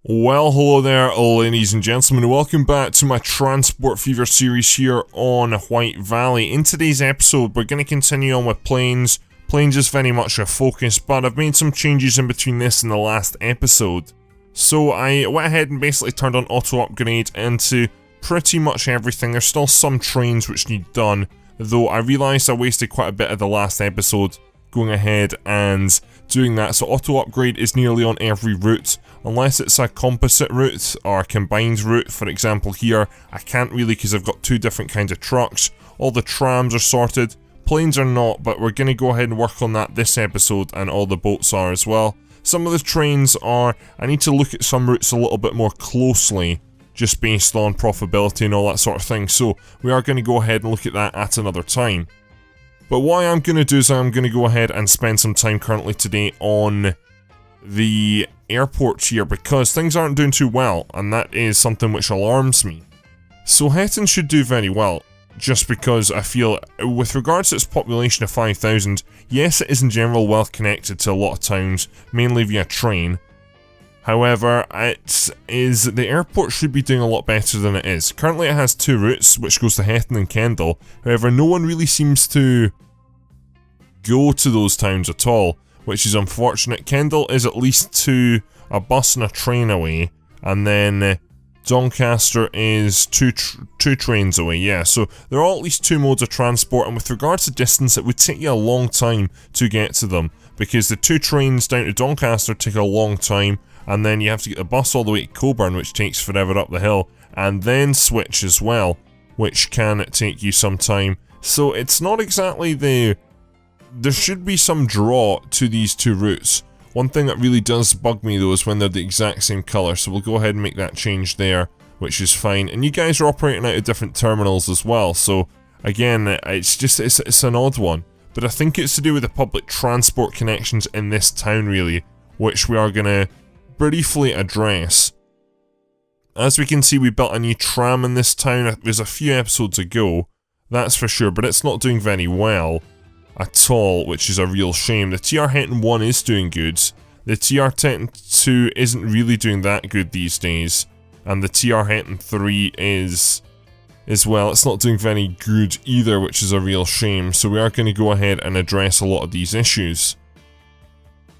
Well, hello there, ladies and gentlemen, and welcome back to my Transport Fever series here on White Valley. In today's episode, we're going to continue on with planes. Planes is very much a focus, but I've made some changes in between this and the last episode. So I went ahead and basically turned on auto upgrade into pretty much everything. There's still some trains which need done, though I realised I wasted quite a bit of the last episode going ahead and doing that. So auto upgrade is nearly on every route, unless it's a composite route or a combined route. For example here, I can't really because I've got two different kinds of trucks. All the trams are sorted, planes are not, but we're going to go ahead and work on that this episode, and all the boats are as well. Some of the trains are, I need to look at some routes a little bit more closely, just based on profitability and all that sort of thing, so we are going to go ahead and look at that at another time. But what I'm going to do is I'm going to go ahead and spend some time currently today on the airports here, because things aren't doing too well, and that is something which alarms me. So Hetton should do very well, just because I feel, with regards to its population of 5,000, yes, it is in general well connected to a lot of towns, mainly via train. However, the airport should be doing a lot better than it is. Currently it has two routes, which goes to Hetton and Kendal. However, no one really seems to go to those towns at all, which is unfortunate. Kendal is at least a bus and a train away, and then Doncaster is two trains away, yeah, so there are at least two modes of transport, and with regards to distance, it would take you a long time to get to them, because the two trains down to Doncaster take a long time, and then you have to get the bus all the way to Coburn, which takes forever up the hill, and then switch as well, which can take you some time. So it's not exactly there should be some draw to these two routes. One thing that really does bug me though is when they're the exact same colour, so we'll go ahead and make that change there, which is fine. And you guys are operating out of different terminals as well, so again, it's an odd one. But I think it's to do with the public transport connections in this town really, which we are going to briefly address. As we can see, we built a new tram in this town. It was a few episodes ago, that's for sure, but it's not doing very well at all, which is a real shame. The TR Hetton 1 is doing good, the TR Hetton 2 isn't really doing that good these days, and the TR Hetton 3 is, as well, it's not doing very good either, which is a real shame, so we are going to go ahead and address a lot of these issues.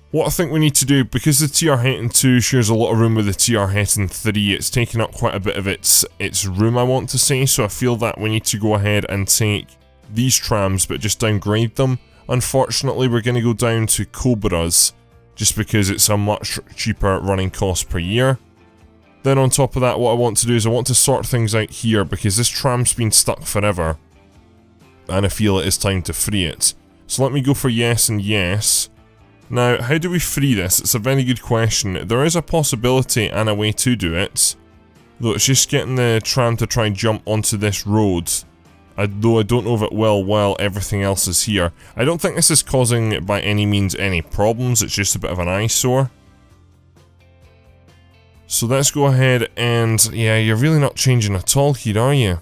What I think we need to do, because the TR Hetton 2 shares a lot of room with the TR Hetton 3, it's taken up quite a bit of its room, I want to say, so I feel that we need to go ahead and take these trams, but just downgrade them. Unfortunately, we're going to go down to Cobras, just because it's a much cheaper running cost per year. Then on top of that, what I want to do is I want to sort things out here, because this tram's been stuck forever, and I feel it is time to free it. So let me go for yes and yes. Now, how do we free this? It's a very good question. There is a possibility and a way to do it, though it's just getting the tram to try and jump onto this road. Though I don't know if it will while everything else is here. I don't think this is causing by any means any problems, it's just a bit of an eyesore. So let's go ahead and, yeah, you're really not changing at all here, are you?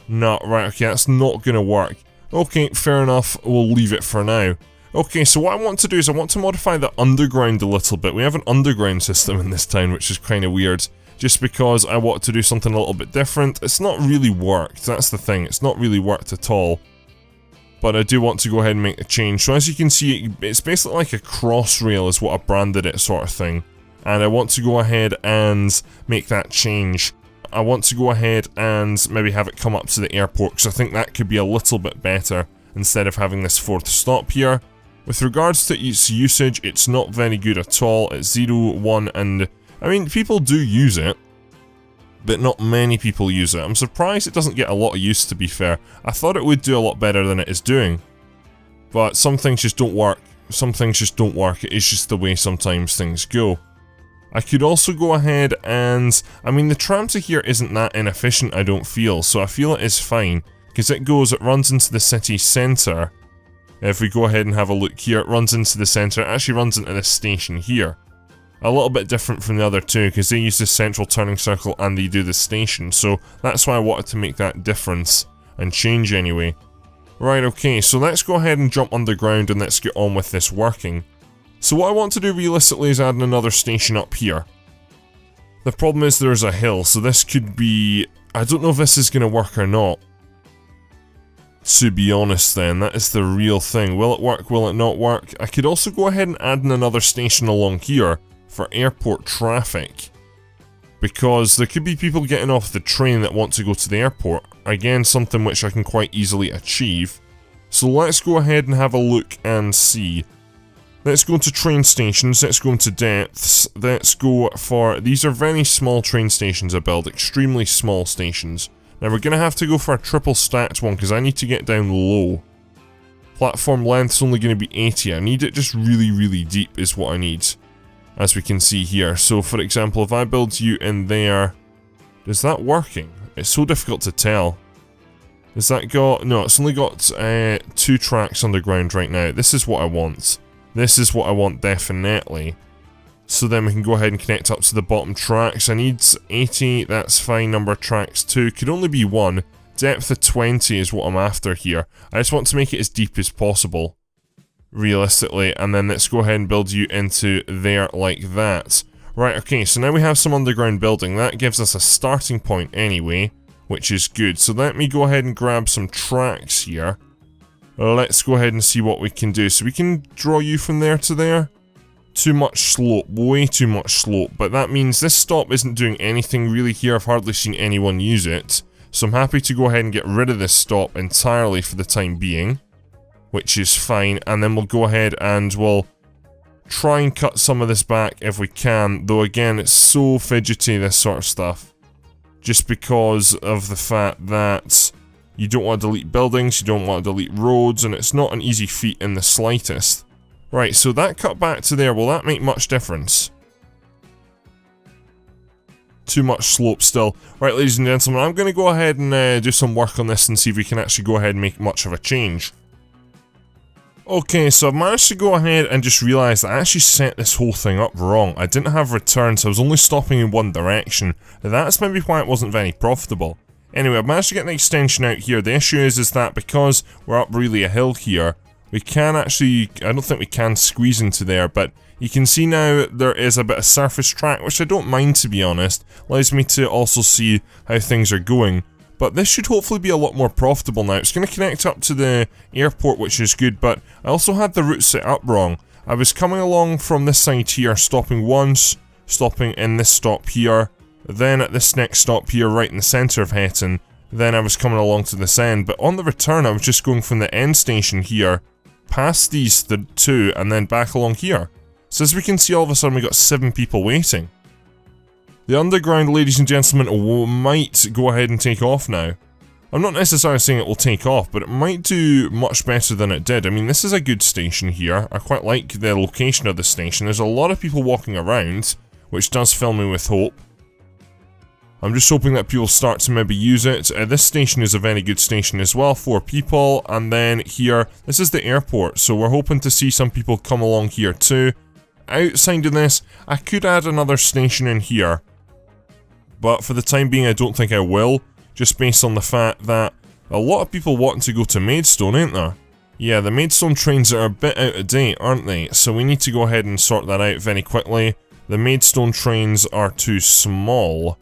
No, right, okay, that's not gonna work. Okay, fair enough, we'll leave it for now. Okay, so what I want to do is I want to modify the underground a little bit. We have an underground system in this town, which is kind of weird. Just because I want to do something a little bit different. It's not really worked, that's the thing, it's not really worked at all. But I do want to go ahead and make a change. So as you can see, it's basically like a Crossrail is what I branded it, sort of thing. And I want to go ahead and make that change. I want to go ahead and maybe have it come up to the airport, because I think that could be a little bit better, instead of having this fourth stop here. With regards to its usage, it's not very good at all. It's 0, 1, and I mean, people do use it, but not many people use it. I'm surprised it doesn't get a lot of use, to be fair. I thought it would do a lot better than it is doing. But some things just don't work. Some things just don't work. It is just the way sometimes things go. I could also go ahead and, I mean, the tram to here isn't that inefficient, I don't feel, so I feel it is fine. Because it runs into the city centre. If we go ahead and have a look here, it runs into the centre. It actually runs into this station here. A little bit different from the other two, because they use the central turning circle and they do the station, so that's why I wanted to make that difference and change anyway. Right, okay, so let's go ahead and jump underground and let's get on with this working. So what I want to do realistically is add another station up here. The problem is there's a hill, so this could be... I don't know if this is going to work or not. To be honest then, that is the real thing. Will it work? Will it not work? I could also go ahead and add in another station along here for airport traffic. Because there could be people getting off the train that want to go to the airport. Again, something which I can quite easily achieve. So let's go ahead and have a look and see. Let's go into train stations, let's go into depths, let's go for... These are very small train stations I build, extremely small stations. Now we're going to have to go for a triple stacked one because I need to get down low. Platform length's only going to be 80, I need it just really, really deep is what I need. As we can see here. So for example, if I build you in there... Is that working? It's so difficult to tell. Has that got... No, it's only got 2 tracks underground right now. This is what I want. This is what I want definitely. So then we can go ahead and connect up to the bottom tracks. I need 80, that's fine. Number of tracks 2, could only be 1. Depth of 20 is what I'm after here. I just want to make it as deep as possible. Realistically, and then let's go ahead and build you into there like that. Right, okay, so now we have some underground building. That gives us a starting point anyway, which is good. So let me go ahead and grab some tracks here. Let's go ahead and see what we can do. So we can draw you from there to there. Too much slope, way too much slope. But that means this stop isn't doing anything really here. I've hardly seen anyone use it. So I'm happy to go ahead and get rid of this stop entirely for the time being. Which is fine. And then we'll go ahead and we'll try and cut some of this back if we can. Though again, it's so fidgety, this sort of stuff. Just because of the fact that... You don't want to delete buildings, you don't want to delete roads, and it's not an easy feat in the slightest. Right, so that cut back to there, will that make much difference? Too much slope still. Right, ladies and gentlemen, I'm going to go ahead and do some work on this and see if we can actually go ahead and make much of a change. Okay, so I've managed to go ahead and just realise that I actually set this whole thing up wrong. I didn't have returns, so I was only stopping in one direction. That's maybe why it wasn't very profitable. Anyway, I've managed to get an extension out here. The issue is that because we're up really a hill here, we can actually... I don't think we can squeeze into there, but you can see now there is a bit of surface track, which I don't mind to be honest. Allows me to also see how things are going. But this should hopefully be a lot more profitable now. It's going to connect up to the airport, which is good, but I also had the route set up wrong. I was coming along from this side here, stopping once, stopping in this stop here, then at this next stop here right in the centre of Hetton, then I was coming along to this end, but on the return I was just going from the end station here, past these two, and then back along here. So as we can see, all of a sudden we got 7 people waiting. The underground, ladies and gentlemen, might go ahead and take off now. I'm not necessarily saying it will take off, but it might do much better than it did. I mean, this is a good station here. I quite like the location of the station. There's a lot of people walking around, which does fill me with hope. I'm just hoping that people start to maybe use it. This station is a very good station as well, 4 people, and then here, this is the airport, so we're hoping to see some people come along here too. Outside of this, I could add another station in here, but for the time being I don't think I will, just based on the fact that a lot of people want to go to Maidstone, ain't there? Yeah, the Maidstone trains are a bit out of date, aren't they? So we need to go ahead and sort that out very quickly. The Maidstone trains are too small.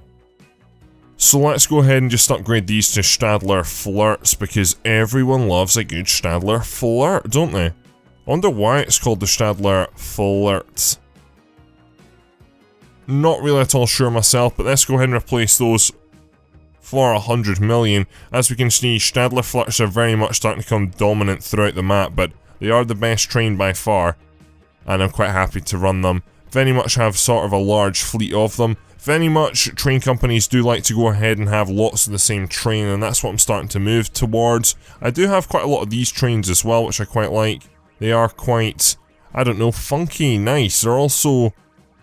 So let's go ahead and just upgrade these to Stadler Flirts, because everyone loves a good Stadler Flirt, don't they? I wonder why it's called the Stadler Flirt. Not really at all sure myself, but let's go ahead and replace those for 100 million. As we can see, Stadler Flirts are very much starting to become dominant throughout the map, but they are the best train by far, and I'm quite happy to run them. Very much have sort of a large fleet of them. Very much train companies do like to go ahead and have lots of the same train, and that's what I'm starting to move towards. I do have quite a lot of these trains as well, which I quite like. They are quite, I don't know, funky, nice. They're also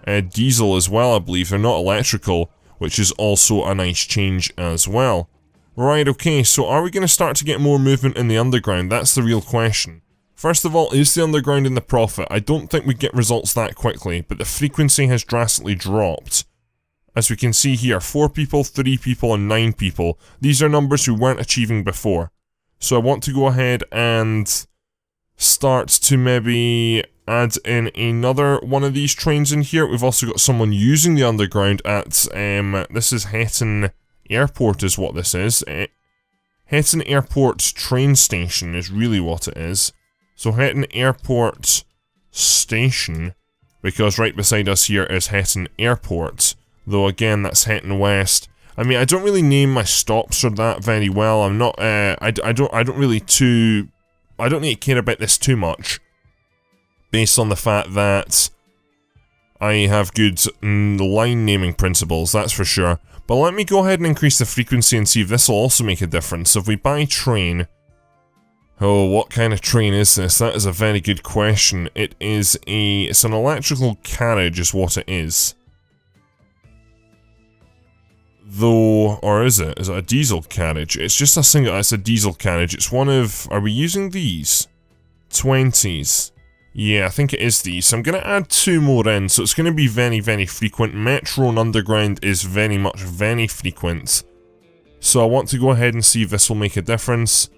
diesel as well, I believe. They're not electrical, which is also a nice change as well. Right, okay, so are we going to start to get more movement in the underground? That's the real question. First of all, is the underground in the profit? I don't think we get results that quickly, but the frequency has drastically dropped. As we can see here, 4 people, 3 people, and 9 people. These are numbers we weren't achieving before. So I want to go ahead and start to maybe add in another one of these trains in here. We've also got someone using the underground at, this is Hetton Airport is what this is. Hetton Airport train station is really what it is. So Hetton Airport Station, because right beside us here is Hetton Airport. Though again, that's Hetton West. I mean, I don't really name my stops or that very well. I'm not, I don't need to care about this too much, based on the fact that I have good line naming principles, that's for sure. But let me go ahead and increase the frequency and see if this will also make a difference. So if we buy train... Oh, what kind of train is this? That is a very good question. It's an electrical carriage is what it is. Though, or is it? Is it a diesel carriage? It's just a single, it's a diesel carriage. It's one of, are we using these? 20s. Yeah, I think it is these. So I'm going to add 2 more in, so it's going to be very, very frequent. Metro and Underground is very much very frequent. So I want to go ahead and see if this will make a difference.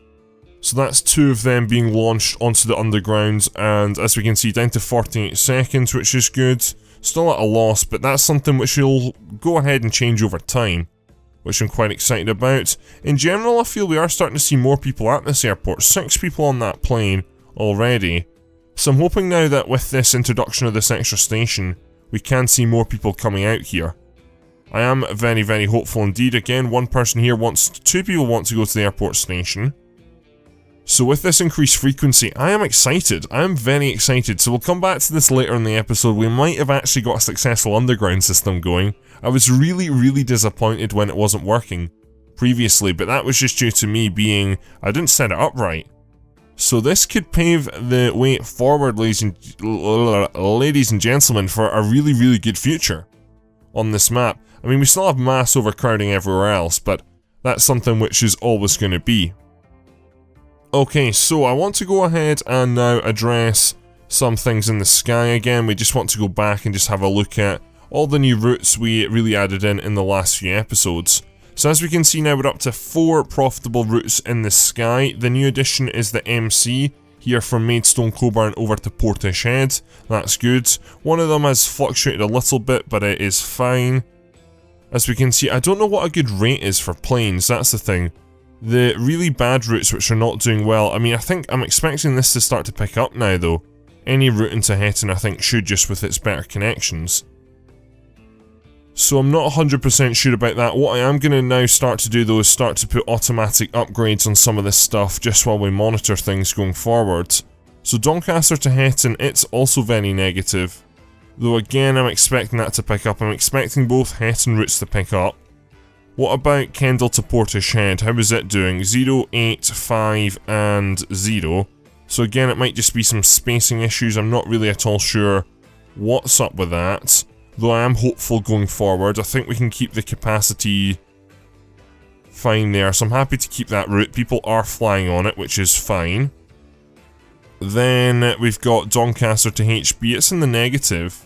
So that's 2 of them being launched onto the Underground, and as we can see, down to 48 seconds, which is good. Still at a loss, but that's something which will go ahead and change over time, which I'm quite excited about. In general, I feel we are starting to see more people at this airport. 6 people on that plane already. So I'm hoping now that with this introduction of this extra station, we can see more people coming out here. I am very, very hopeful indeed. Again, 1 person here wants, 2 people want to go to the airport station. So with this increased frequency, I am excited. I am very excited. So we'll come back to this later in the episode. We might have actually got a successful underground system going. I was really, really disappointed when it wasn't working previously, but that was just due to me being, I didn't set it up right. So this could pave the way forward, ladies and gentlemen, for a really, really good future on this map. I mean, we still have mass overcrowding everywhere else, but that's something which is always going to be. Okay, so I want to go ahead and now address some things in the sky again. We just want to go back and just have a look at all the new routes we really added in the last few episodes. So as we can see now, we're up to 4 profitable routes in the sky. The new addition is the MC, here from Maidstone Coburn over to Portish Head. That's good. One of them has fluctuated a little bit, but it is fine. As we can see, I don't know what a good rate is for planes, that's the thing. The really bad routes which are not doing well, I mean, I think I'm expecting this to start to pick up now though. Any route into Hetton I think should, just with its better connections. So I'm not 100% sure about that. What I am going to now start to do though is start to put automatic upgrades on some of this stuff just while we monitor things going forward. So Doncaster to Hetton, it's also very negative. Though again, I'm expecting that to pick up. I'm expecting both Hetton routes to pick up. What about Kendal to Portish Head? How is it doing? 0, 8, 5 and 0. So again, it might just be some spacing issues. I'm not really at all sure what's up with that. Though I am hopeful going forward. I think we can keep the capacity fine there. So I'm happy to keep that route. People are flying on it, which is fine. Then we've got Doncaster to HB. It's in the negative,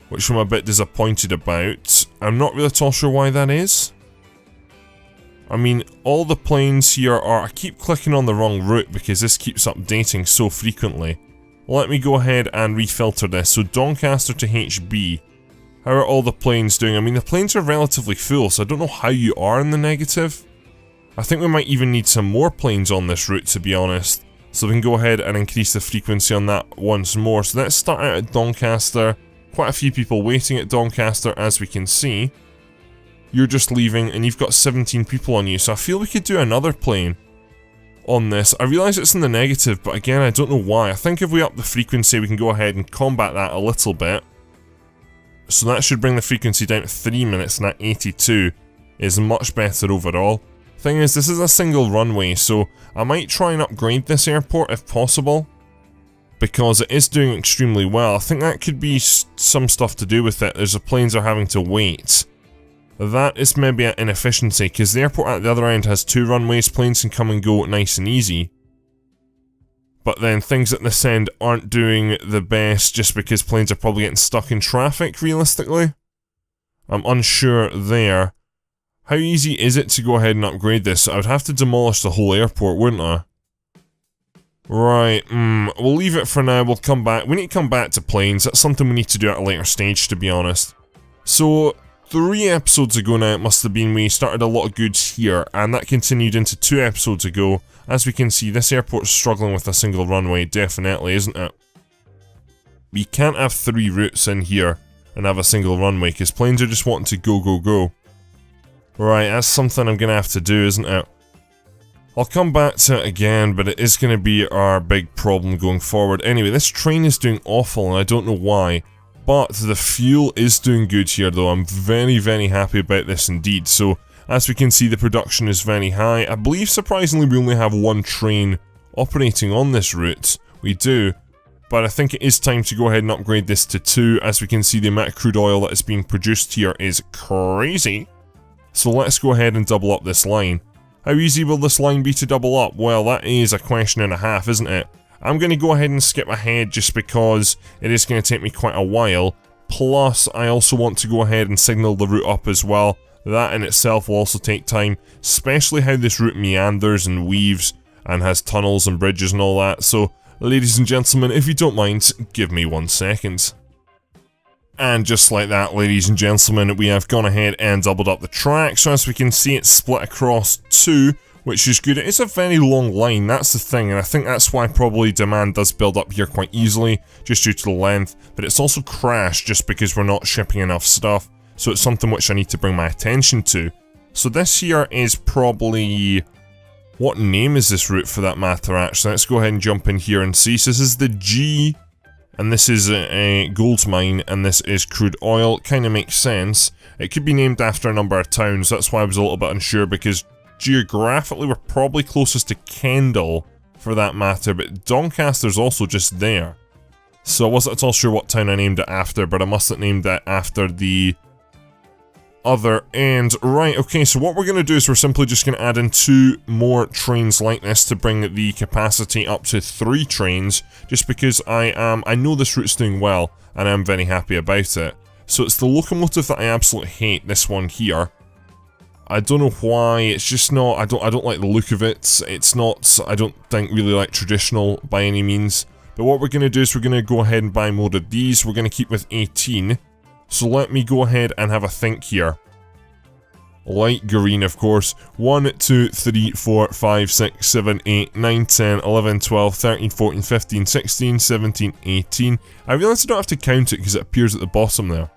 which I'm a bit disappointed about. I'm not really at all sure why that is. I mean, all the planes here are... I keep clicking on the wrong route because this keeps updating so frequently. Let me go ahead and refilter this. So Doncaster to HB. How are all the planes doing? I mean, the planes are relatively full, so I don't know how you are in the negative. I think we might even need some more planes on this route, to be honest. So we can go ahead and increase the frequency on that once more. So let's start out at Doncaster. Quite a few people waiting at Doncaster, as we can see. You're just leaving, and you've got 17 people on you, so I feel we could do another plane on this. I realise it's in the negative, but again, I don't know why. I think if we up the frequency, we can go ahead and combat that a little bit. So that should bring the frequency down to 3 minutes, and that 82 is much better overall. Thing is, this is a single runway, so I might try and upgrade this airport if possible, because it is doing extremely well. I think that could be some stuff to do with it. There's the planes are having to wait. That is maybe an inefficiency, because the airport at the other end has 2 runways. Planes can come and go nice and easy. But then things at this end aren't doing the best just because planes are probably getting stuck in traffic, realistically. I'm unsure there. How easy is it to go ahead and upgrade this? I would have to demolish the whole airport, wouldn't I? Right, we'll leave it for now, we'll come back. We need to come back to planes, that's something we need to do at a later stage, to be honest. So, 3 episodes ago now it must have been, we started a lot of goods here, and that continued into 2 episodes ago. As we can see, this airport's struggling with a single runway, definitely, isn't it? We can't have 3 routes in here and have a single runway, because planes are just wanting to go, go, go. Right, that's something I'm gonna have to do, isn't it? I'll come back to it again, but it is going to be our big problem going forward. Anyway, this train is doing awful, and I don't know why. But the fuel is doing good here, though. I'm very, very happy about this indeed. So, as we can see, the production is very high. I believe, surprisingly, we only have 1 train operating on this route. We do. But I think it is time to go ahead and upgrade this to 2. As we can see, the amount of crude oil that is being produced here is crazy. So let's go ahead and double up this line. How easy will this line be to double up? Well, that is a question and a half, isn't it? I'm going to go ahead and skip ahead just because it is going to take me quite a while. Plus, I also want to go ahead and signal the route up as well. That in itself will also take time, especially how this route meanders and weaves and has tunnels and bridges and all that. So, ladies and gentlemen, if you don't mind, give me 1 second. And just like that, ladies and gentlemen, we have gone ahead and doubled up the track. So as we can see, it's split across 2, which is good. It is a very long line, that's the thing, and I think that's why probably demand does build up here quite easily, just due to the length. But it's also crashed just because we're not shipping enough stuff, so it's something which I need to bring my attention to. So this here is probably... what name is this route for that matter, actually? Let's go ahead and jump in here and see. So this is the G... and this is a gold mine, and this is crude oil. Kind of makes sense. It could be named after a number of towns, that's why I was a little bit unsure, because geographically we're probably closest to Kendall, for that matter, but Doncaster's also just there. So I wasn't at all sure what town I named it after, but I must have named it after the other end. Right, okay, so what we're going to do is we're simply just going to add in 2 more trains like this to bring the capacity up to 3 trains, just because I know this route's doing well, and I'm very happy about it. So it's the locomotive that I absolutely hate, this one here. I don't know why, it's just not, I don't like the look of it. It's not, I don't think, really like traditional by any means. But what we're going to do is we're going to go ahead and buy more of these. We're going to keep with 18. So let me go ahead and have a think here. Light green, of course. 1, 2, 3, 4, 5, 6, 7, 8, 9, 10, 11, 12, 13, 14, 15, 16, 17, 18. I realise I don't have to count it because it appears at the bottom there.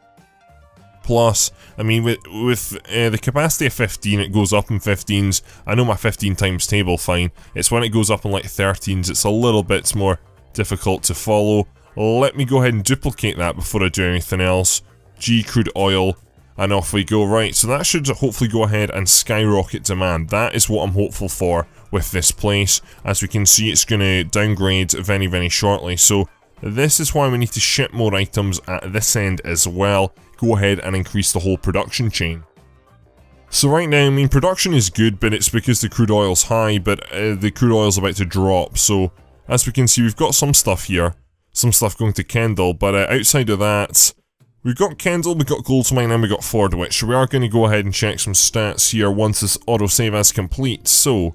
Plus, I mean, with the capacity of 15, it goes up in 15s. I know my 15 times table fine. It's when it goes up in like 13s, it's a little bit more difficult to follow. Let me go ahead and duplicate that before I do anything else. G crude oil, and off we go. Right, so that should hopefully go ahead and skyrocket demand. That is what I'm hopeful for with this place. As we can see, it's going to downgrade very, very shortly. So this is why we need to ship more items at this end as well. Go ahead and increase the whole production chain. So right now, I mean, production is good, but it's because the crude oil's high, but the crude oil's about to drop. So as we can see, we've got some stuff here, some stuff going to Kendall, but outside of that, we've got Kendall, we've got Goldmine, and we've got Fordwich. So we are going to go ahead and check some stats here once this autosave is complete. So,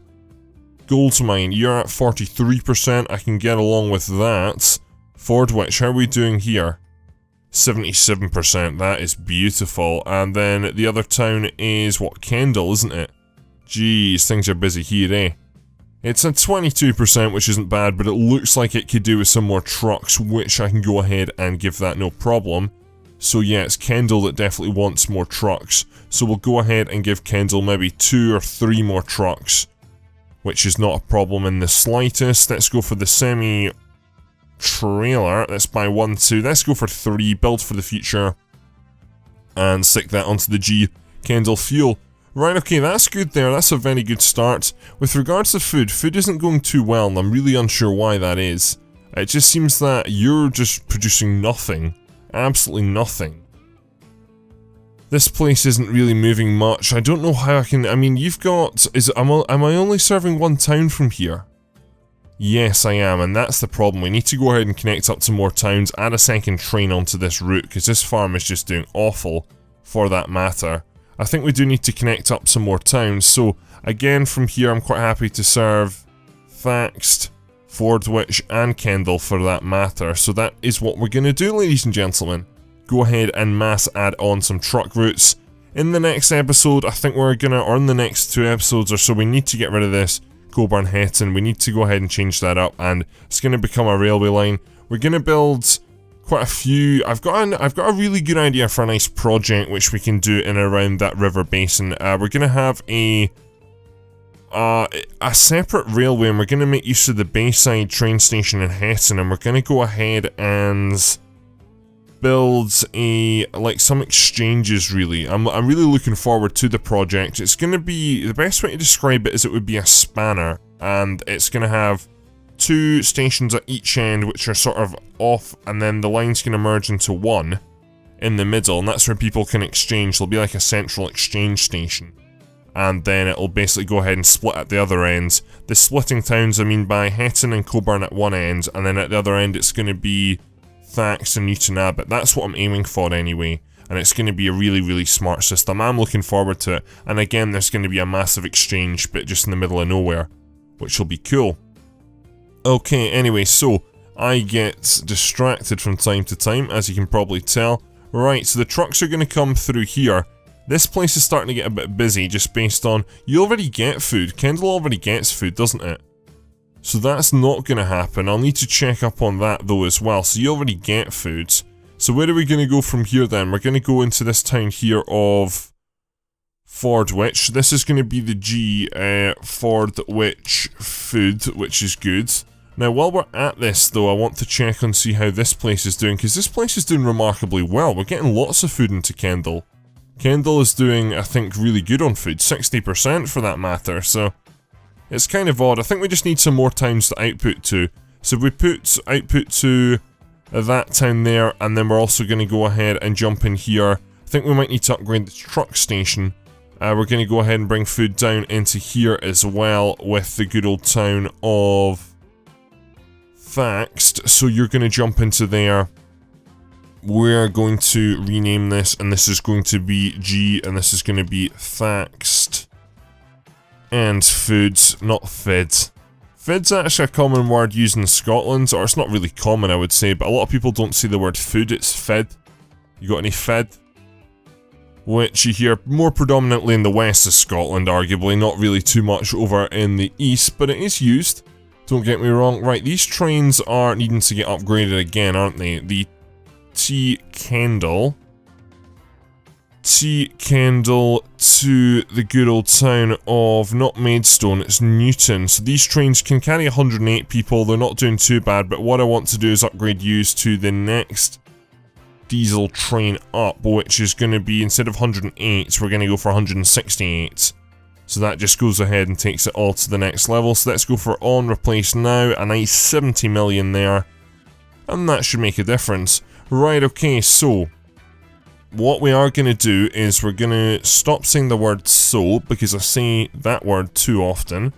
Goldmine, you're at 43%, I can get along with that. Fordwich, how are we doing here? 77%, that is beautiful. And then the other town is, what, Kendall, isn't it? Jeez, things are busy here, eh? It's at 22%, which isn't bad, but it looks like it could do with some more trucks, which I can go ahead and give that no problem. So yeah, it's Kendall that definitely wants more trucks. So we'll go ahead and give Kendall maybe 2 or 3 more trucks, which is not a problem in the slightest. Let's go for the semi-trailer. Let's buy 1, 2. Let's go for 3. Build for the future. And stick that onto the G. Kendall fuel. Right, okay, that's good there. That's a very good start. With regards to food, food isn't going too well, and I'm really unsure why that is. It just seems that you're just producing nothing. Absolutely nothing. This place isn't really moving much. I don't know how I can... I mean, you've got... am I only serving 1 town from here? Yes, I am, and that's the problem. We need to go ahead and connect up to more towns, add a second train onto this route, because this farm is just doing awful, for that matter. I think we do need to connect up some more towns, so again, from here I'm quite happy to serve Faxed, Fordwich and Kendal for that matter. So that is what we're going to do, ladies and gentlemen. Go ahead and mass add on some truck routes. In the next episode, I think we're going to, or in the next 2 episodes or so, we need to get rid of this Coburn Hetton. We need to go ahead and change that up, and it's going to become a railway line. We're going to build quite a few. I've got a really good idea for a nice project which we can do in and around that river basin. We're going to have a separate railway, and we're going to make use of the Bayside train station in Hetton, and we're going to go ahead and build some exchanges, really. I'm really looking forward to the project. It's going to be, the best way to describe it is it would be a spanner, and it's going to have 2 stations at each end which are sort of off, and then the line's going to merge into one in the middle, and that's where people can exchange. There'll be like a central exchange station, and then it'll basically go ahead and split at the other ends. The splitting towns, I mean, by Hetton and Coburn at one end, and then at the other end it's going to be Thax and Newton Abbot. That's what I'm aiming for anyway, and it's going to be a really, really smart system. I'm looking forward to it, and again, there's going to be a massive exchange, but just in the middle of nowhere, which will be cool. Okay, anyway, so I get distracted from time to time, as you can probably tell. Right, so the trucks are going to come through here. This place is starting to get a bit busy, just based on, you already get food. Kendal already gets food, doesn't it? So that's not going to happen. I'll need to check up on that though as well. So you already get food. So where are we going to go from here then? We're going to go into this town here of Fordwich. This is going to be the G Fordwich food, which is good. Now while we're at this though, I want to check and see how this place is doing, because this place is doing remarkably well. We're getting lots of food into Kendal. Kendal is doing, I think, really good on food, 60% for that matter, so it's kind of odd. I think we just need some more towns to output to. So if we put output to that town there, and then we're also going to go ahead and jump in here. I think we might need to upgrade the truck station. We're going to go ahead and bring food down into here as well with the good old town of Thaxted. So you're going to jump into there. We're going to rename this, and this is going to be G, and this is going to be Thaxted. And food, not fed. Fed's actually a common word used in Scotland, or it's not really common I would say, but a lot of people don't say the word food, it's fed. You got any fed? Which you hear more predominantly in the west of Scotland, arguably, not really too much over in the east, but it is used. Don't get me wrong. Right, these trains are needing to get upgraded again, aren't they? The Kendal to the good old town of, not Maidstone, it's Newton. So these trains can carry 108 people, they're not doing too bad, but what I want to do is upgrade yous to the next diesel train up, which is going to be, instead of 108, we're going to go for 168. So that just goes ahead and takes it all to the next level. So let's go for on replace now, a nice 70 million there, and that should make a difference. Right, okay, so what we are going to do is we're going to stop saying the word so, because I say that word too often.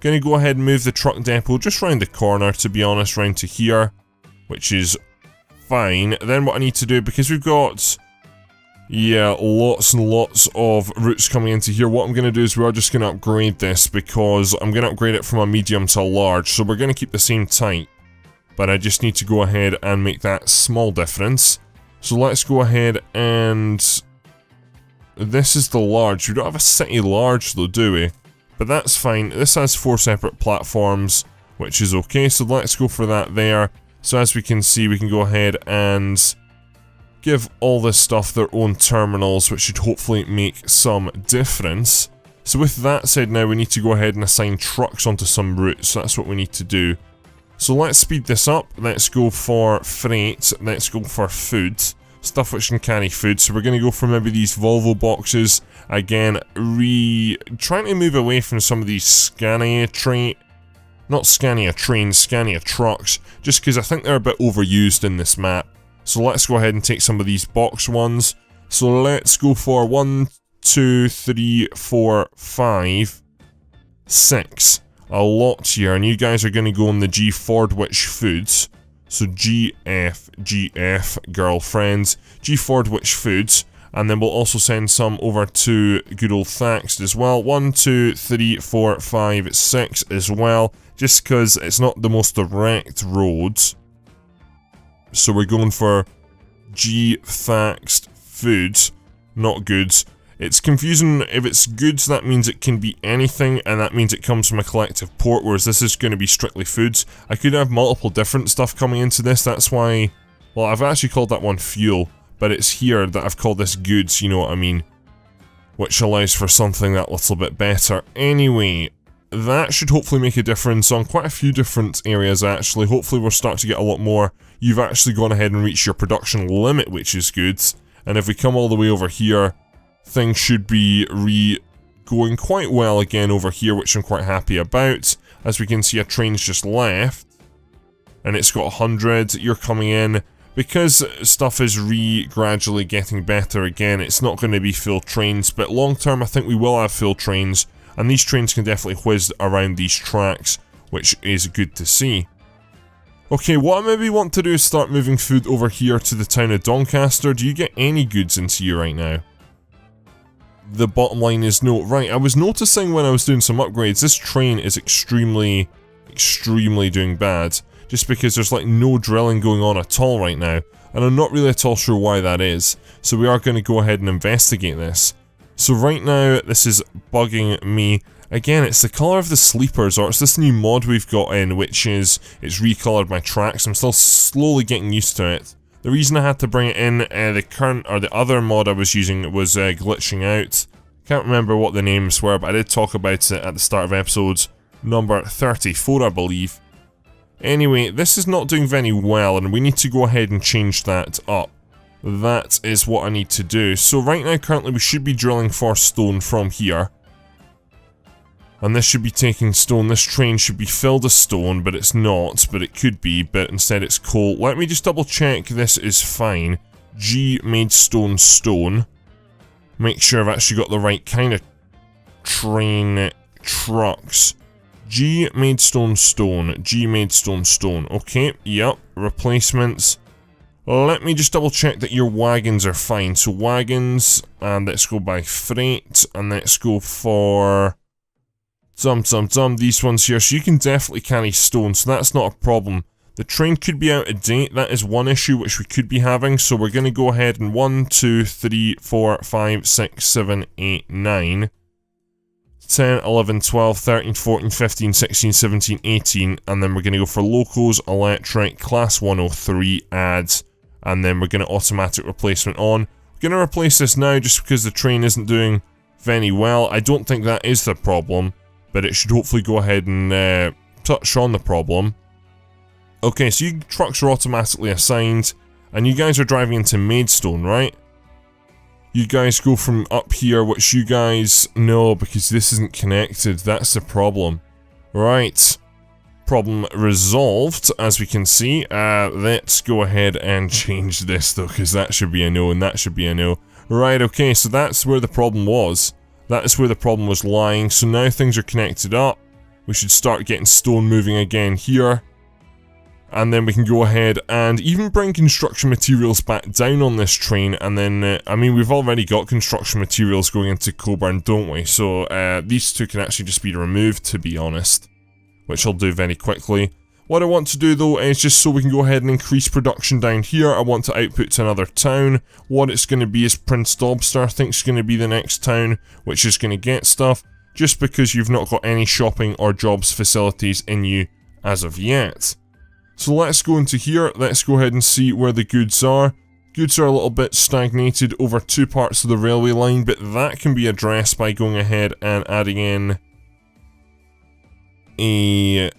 Going to go ahead and move the truck depot just round the corner, to be honest, round to here, which is fine. Then what I need to do, because we've got, yeah, lots and lots of routes coming into here, what I'm going to do is we are just going to upgrade this, because I'm going to upgrade it from a medium to a large, so we're going to keep the same type, but I just need to go ahead and make that small difference. So let's go ahead and, this is the large. We don't have a city large though, do we? But that's fine. This has 4 separate platforms, which is okay, so let's go for that there. So as we can see, we can go ahead and give all this stuff their own terminals, which should hopefully make some difference. So with that said, now we need to go ahead and assign trucks onto some routes. So that's what we need to do. So let's speed this up. Let's go for freight. Let's go for food. Stuff which can carry food. So we're going to go for maybe these Volvo boxes. Again, trying to move away from some of these Scania trucks. Just because I think they're a bit overused in this map. So let's go ahead and take some of these box ones. So let's go for 1, 2, 3, 4, 5, 6. A lot here, and you guys are going to go on the G Fordwich Foods. So GF, girlfriends, G Fordwich Foods, and then we'll also send some over to good old Thaxted as well. 1, 2, 3, 4, 5, 6 as well. just because it's not the most direct roads. So we're going for G-faxed foods, not goods. It's confusing. If it's goods, that means it can be anything, and that means it comes from a collective port, whereas this is going to be strictly foods. I could have multiple different stuff coming into this, that's why... Well, I've actually called that one fuel, but it's here that I've called this goods, you know what I mean? Which allows for something that little bit better. Anyway, that should hopefully make a difference on quite a few different areas, actually. Hopefully we'll start to get a lot more. You've actually gone ahead and reached your production limit, which is good. And if we come all the way over here, things should be going quite well again over here, which I'm quite happy about. As we can see, a train's just left, and it's got 100. You're coming in. Because stuff is gradually getting better again, it's not going to be full trains, but long term I think we will have full trains, and these trains can definitely whiz around these tracks, which is good to see. Okay, what I maybe want to do is start moving food over here to the town of Doncaster. Do you get any goods into you right now? The bottom line is no. Right, I was noticing when I was doing some upgrades, this train is extremely doing bad. Just because there's like no drilling going on at all right now, and I'm not really at all sure why that is, so we are going to go ahead and investigate this. So right now, this is bugging me. Again, it's the colour of the sleepers, or it's this new mod we've got in, which is, it's recoloured my tracks. I'm still slowly getting used to it. The reason I had to bring it in, the other mod I was using was glitching out. Can't remember what the names were, but I did talk about it at the start of episode number 34, I believe. Anyway, this is not doing very well, and we need to go ahead and change that up. That is what I need to do. So right now, currently, we should be drilling for stone from here. And this should be taking stone. This train should be filled with stone, but it's not. But it could be, but instead it's coal. Let me just double check this is fine. G made stone. Make sure I've actually got the right kind of train trucks. G made stone. G made stone. Okay, yep. Replacements. Let me just double check that your wagons are fine. So wagons, and let's go by freight, and let's go for these ones here. So you can definitely carry stone, so that's not a problem. The train could be out of date. That is one issue which we could be having. So we're going to go ahead and 1, 2, 3, 4, 5, 6, 7, 8, 9. 10, 11, 12, 13, 14, 15, 16, 17, 18, and then we're going to go for locos, electric, class 103, ads, and then we're going to automatic replacement on. We're going to replace this now just because the train isn't doing very well. I don't think that is the problem, but it should hopefully go ahead and touch on the problem. Okay, so you trucks are automatically assigned, and you guys are driving into Maidstone, right? You guys go from up here, which you guys know because this isn't connected. That's the problem. Right. Problem resolved, as we can see. Let's go ahead and change this, though, because that should be a no, and that should be a no. Right, okay, so that's where the problem was. That is where the problem was lying. So now things are connected up. We should start getting stone moving again here. And then we can go ahead and even bring construction materials back down on this train, and then, I mean, we've already got construction materials going into Coburn, don't we? So, these two can actually just be removed, to be honest, which I'll do very quickly. What I want to do, though, is just so we can go ahead and increase production down here, I want to output to another town. What it's going to be is Prince Dobster, I think is going to be the next town, which is going to get stuff, just because you've not got any shopping or jobs facilities in you as of yet. So let's go into here, let's go ahead and see where the goods are. Goods are a little bit stagnated over two parts of the railway line, but that can be addressed by going ahead and adding in a...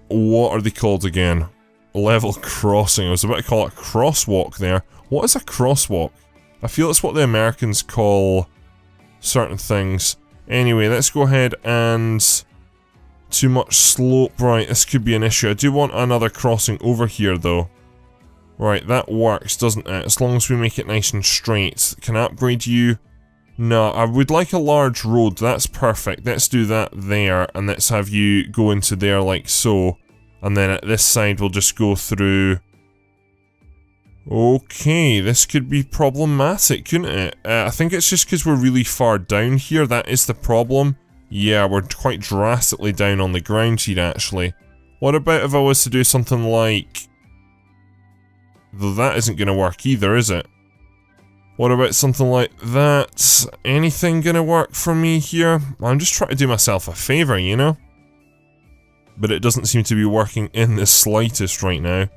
what are they called again? Level crossing. I was about to call it a crosswalk there. What is a crosswalk? I feel it's what the Americans call certain things. Anyway, let's go ahead and... too much slope. Right, this could be an issue. I do want another crossing over here, though. Right, that works, doesn't it? As long as we make it nice and straight. Can I upgrade you? No, I would like a large road. That's perfect. Let's do that there, and let's have you go into there like so. And then at this side, we'll just go through... Okay, this could be problematic, couldn't it? I think it's just because we're really far down here. That is the problem. Yeah, we're quite drastically down on the ground here, actually. What about if I was to do something like... Though that isn't going to work either, is it? What about something like that? Anything going to work for me here? I'm just trying to do myself a favour, you know? But it doesn't seem to be working in the slightest right now.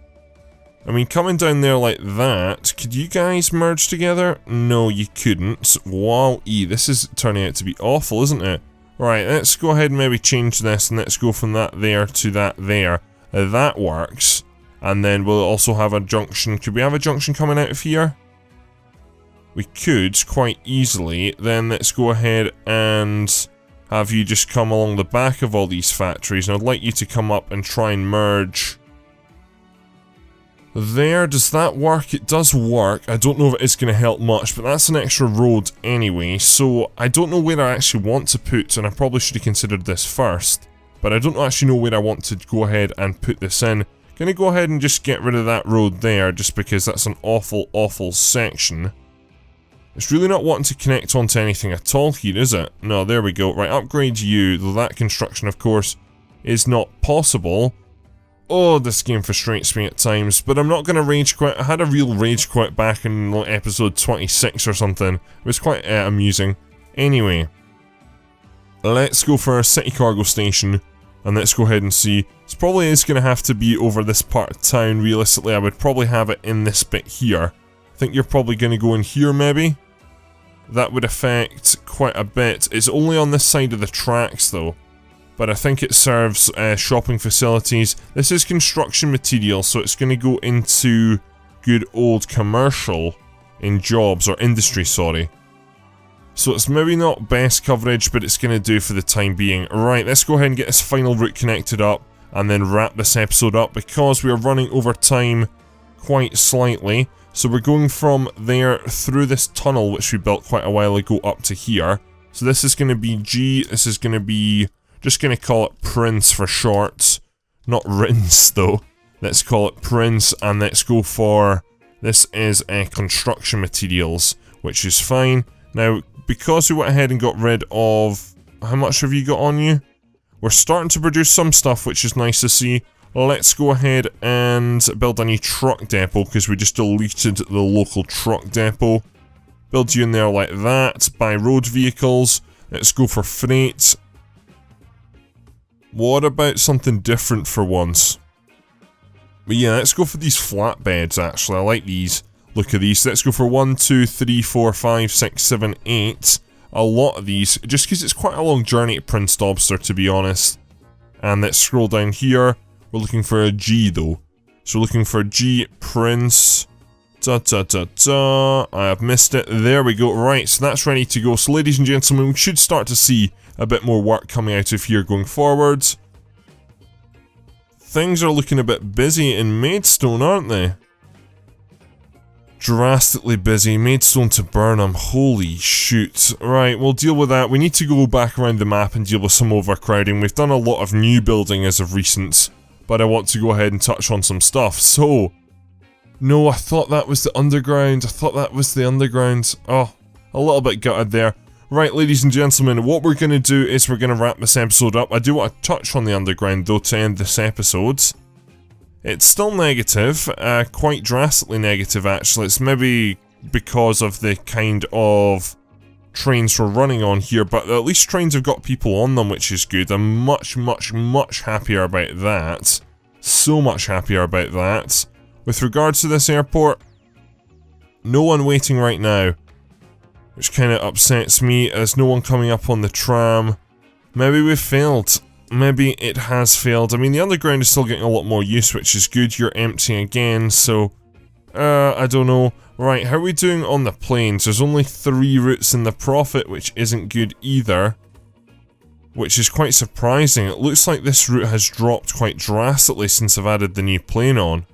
I mean, coming down there like that, could you guys merge together? No, you couldn't. Wow, this is turning out to be awful, isn't it? Right, let's go ahead and maybe change this, and let's go from that there to that there. That works. And then we'll also have a junction. Could we have a junction coming out of here? We could, quite easily. Then let's go ahead and have you just come along the back of all these factories. And I'd like you to come up and try and merge there. Does that work? It does work. I don't know if it's going to help much, but that's an extra road anyway. So I don't know where I actually want to put, and I probably should have considered this first. But I don't actually know where I want to go ahead and put this in. Gonna go ahead and just get rid of that road there, just because that's an awful, awful section. It's really not wanting to connect onto anything at all here, is it? No, there we go. Right, upgrade you, though that construction, of course, is not possible. Oh, this game frustrates me at times, but I'm not gonna rage quit. I had a real rage quit back in like, episode 26 or something. It was quite amusing. Anyway, let's go for a city cargo station. And let's go ahead and see. This probably is going to have to be over this part of town. Realistically, I would probably have it in this bit here. I think you're probably going to go in here, maybe? That would affect quite a bit. It's only on this side of the tracks, though. But I think it serves shopping facilities. This is construction material, so it's going to go into good old commercial in jobs, or industry, sorry. So it's maybe not best coverage, but it's going to do for the time being. Right, let's go ahead and get this final route connected up, and then wrap this episode up, because we are running over time quite slightly. So we're going from there through this tunnel, which we built quite a while ago, up to here. So this is going to be G, this is going to be, just going to call it Prince for short. Not Rinse, though. Let's call it Prince, and let's go for, this is construction materials, which is fine. Now, because we went ahead and got rid of... How much have you got on you? We're starting to produce some stuff, which is nice to see. Let's go ahead and build a new truck depot, because we just deleted the local truck depot. Build you in there like that. Buy road vehicles. Let's go for freight. What about something different for once? But yeah, let's go for these flatbeds, actually. I like these. Look at these. Let's go for 1, 2, 3, 4, 5, 6, 7, 8. A lot of these, just because it's quite a long journey to Prince Dobster, to be honest. And let's scroll down here. We're looking for a G, though. So we're looking for G, Prince. I have missed it. There we go. Right, so that's ready to go. So ladies and gentlemen, we should start to see a bit more work coming out of here going forwards. Things are looking a bit busy in Maidstone, aren't they? Drastically busy. Maidstone to Burnham. Holy shoot. Right, we'll deal with that. We need to go back around the map and deal with some overcrowding. We've done a lot of new building as of recent, but I want to go ahead and touch on some stuff. So, no, I thought that was the underground. Oh, a little bit gutted there. Right, ladies and gentlemen, what we're going to do is we're going to wrap this episode up. I do want to touch on the underground, though, to end this episode. It's still negative, quite drastically negative, actually. It's maybe because of the kind of trains we're running on here, but at least trains have got people on them, which is good. I'm much happier about that. So much happier about that. With regards to this airport, no one waiting right now, which kind of upsets me. There's no one coming up on the tram. Maybe we've failed. Maybe it has failed. I mean, the underground is still getting a lot more use, which is good. You're empty again, so... I don't know. Right, how are we doing on the planes? There's only 3 routes in the profit, which isn't good either. Which is quite surprising. It looks like this route has dropped quite drastically since I've added the new plane on.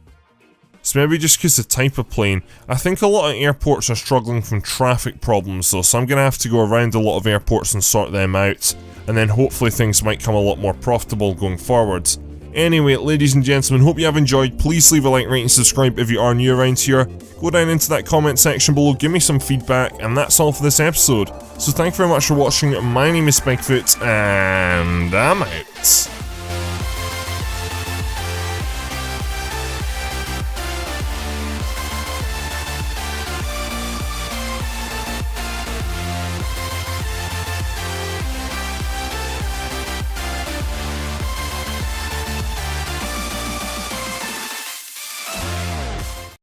It's maybe just because the type of plane. I think a lot of airports are struggling from traffic problems though, so I'm going to have to go around a lot of airports and sort them out. And then hopefully things might come a lot more profitable going forwards. Anyway, ladies and gentlemen, hope you have enjoyed. Please leave a like, rate and subscribe if you are new around here. Go down into that comment section below, give me some feedback, and that's all for this episode. So thank you very much for watching. My name is Bigfoot, and I'm out.